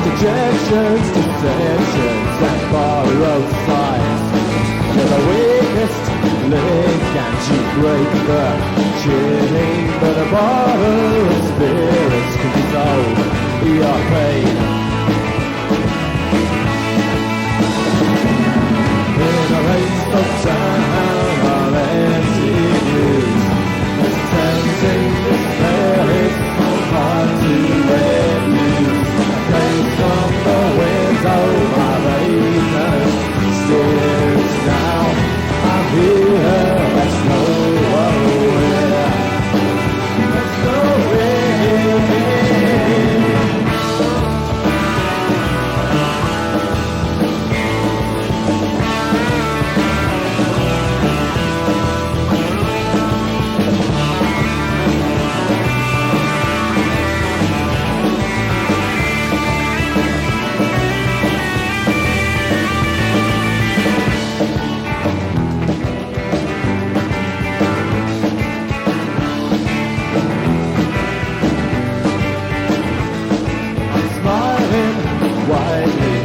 Rejections, deceptions, and borrowed sighs. You're the weakest link and you break the chain. But a bottle of spirits can dissolve your pain. In a race of time of empty news, it's tempting despair, it's so hard to refuse. Placed on the window, my vacant stairs. Now I'm here, let's go away. Let's go away. Widely